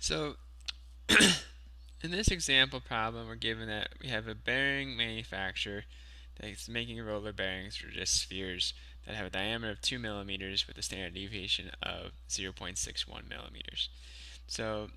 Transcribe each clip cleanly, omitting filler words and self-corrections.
So in this example problem, we're given that we have a bearing manufacturer that's making roller bearings, or just spheres, that have a diameter of 2 millimeters with a standard deviation of 0.61 millimeters. So,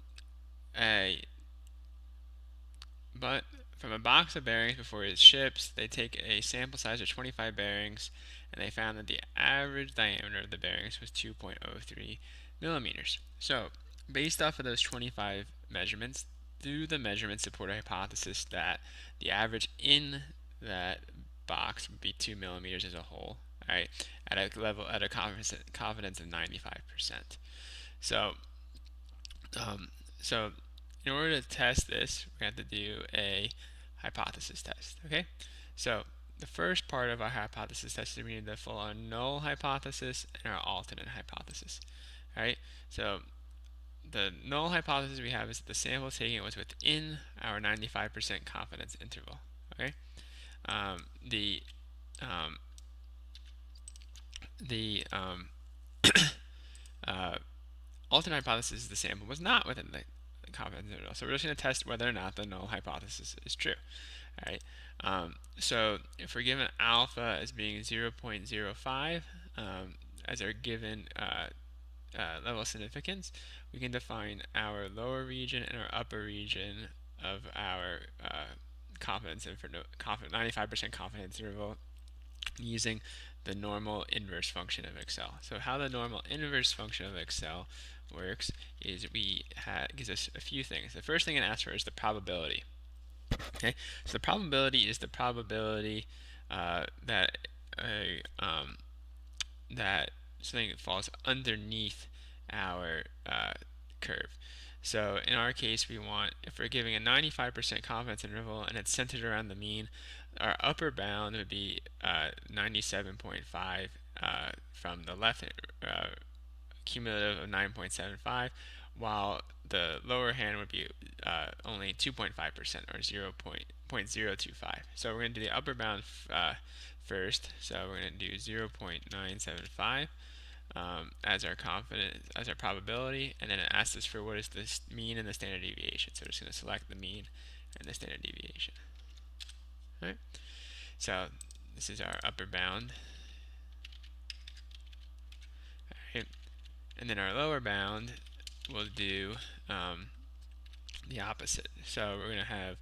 but from a box of bearings before it ships, they take a sample size of 25 bearings, and they found that the average diameter of the bearings was 2.03 millimeters. So, based off of those 25 measurements, do the measurements support a hypothesis that the average in that box would be 2 millimeters as a whole, right? At a confidence of 95%. So, um, so in order to test this, we have to do a hypothesis test. Okay, so the first part of our hypothesis test is we need to fill our null hypothesis and our alternate hypothesis. All right, so the null hypothesis we have is that the sample taken was within our 95% confidence interval. Okay, um, the um, the uh, alternate hypothesis is the sample was not within the confidence interval. So we're just going to test whether or not the null hypothesis is true. All right. So if we're given alpha as being 0.05 as our given level of significance, we can define our lower region and our upper region of our confidence interval, 95% confidence interval, using the normal inverse function of Excel. So how the normal inverse function of Excel works is gives us a few things. The first thing it asks for is the probability. Okay, so the probability is the probability that that something falls underneath our curve. So in our case, we want, if we're giving a 95% confidence interval and it's centered around the mean, our upper bound would be 97.5 from the left, cumulative of 9.75, while the lower hand would be only 2.5% or 0.025. So we're going to do the upper bound first. So we're going to do 0.975 as our probability, and then it asks us for what is the mean and the standard deviation. So we're just going to select the mean and the standard deviation. All right. So this is our upper bound. All right. And then our lower bound will do the opposite. So we're going to have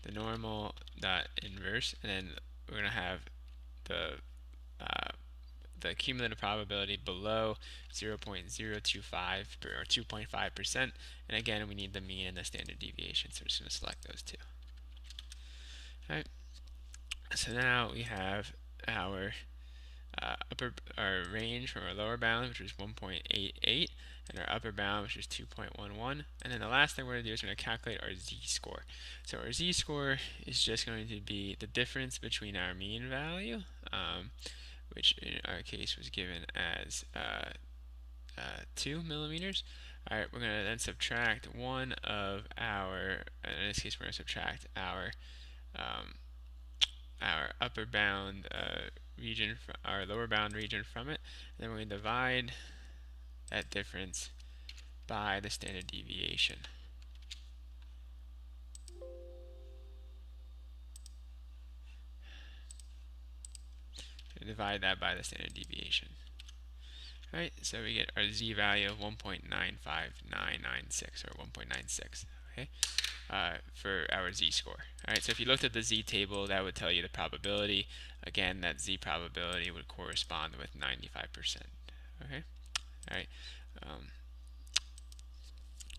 the normal dot inverse, and then we're going to have the cumulative probability below 0.025 or 2.5%, and again we need the mean and the standard deviation, so we're just going to select those two. All right. So now we have our our range from our lower bound, which is 1.88, and our upper bound, which is 2.11. And then the last thing we're going to do is we're going to calculate our z-score. So our z-score is just going to be the difference between our mean value, which in our case was given as 2 millimeters. All right, we're going to then subtract one of our, in this case, we're going to subtract our upper bound region, our lower bound region from it, and then we're going to divide that difference by the standard deviation. So divide that by the standard deviation. All right, so we get our z value of 1.95996 or 1.96. Okay, for our z-score. All right, so if you looked at the z-table, that would tell you the probability. Again, that z probability would correspond with 95%. Okay, all right,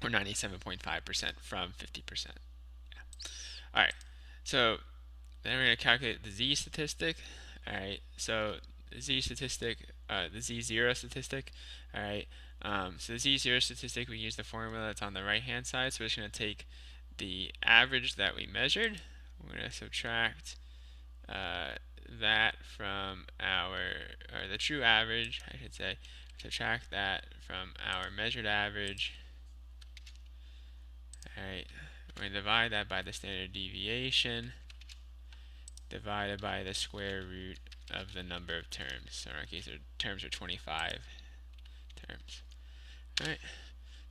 or 97.5% from 50%. Yeah. All right, so then we're going to calculate the z statistic. All right, so the z statistic, the z0 statistic. All right, so the z0 statistic, we use the formula that's on the right-hand side. So we're just going to take the average that we measured. We're going to subtract that from or the true average, I should say. Subtract that from our measured average. Alright, we're going to divide that by the standard deviation divided by the square root of the number of terms. So in our case, the terms are 25 terms. Alright,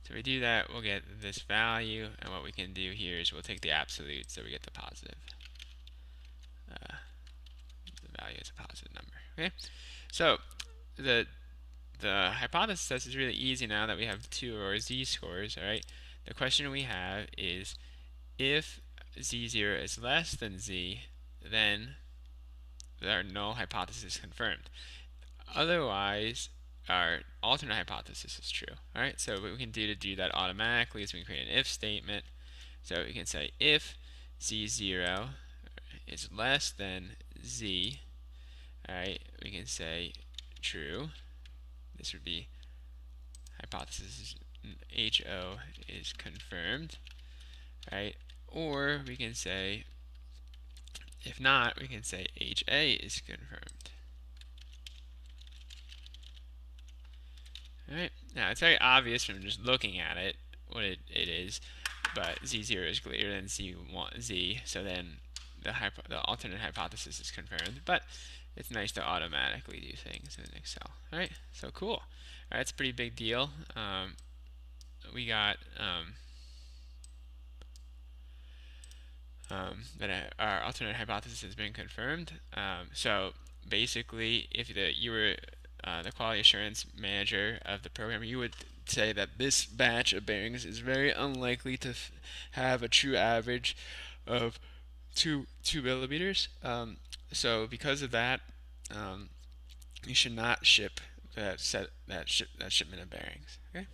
so So we do that, we'll get this value, and what we can do here is we'll take the absolute, so we get the positive. The value is a positive number. Okay, so the hypothesis test is really easy now that we have two of our z-scores. All right, the question we have is if z0 is less than z, then our null hypothesis is confirmed. Otherwise, our alternate hypothesis is true. All right, so what we can do to do that automatically is we can create an if statement. So we can say if z0 is less than z, all right, we can say true. This would be hypothesis HO is confirmed, right? Or we can say, if not, we can say HA is confirmed. All right. Now it's very obvious from just looking at it what it is, but z0 is greater than z, so then the alternate hypothesis is confirmed. But it's nice to automatically do things in Excel. All right. So cool. All right. That's a pretty big deal. We got that our alternate hypothesis has been confirmed. So basically, if you were the quality assurance manager of the program, you would say that this batch of bearings is very unlikely to have a true average of 2 millimeters. So because of that, you should not ship that shipment of bearings. Okay.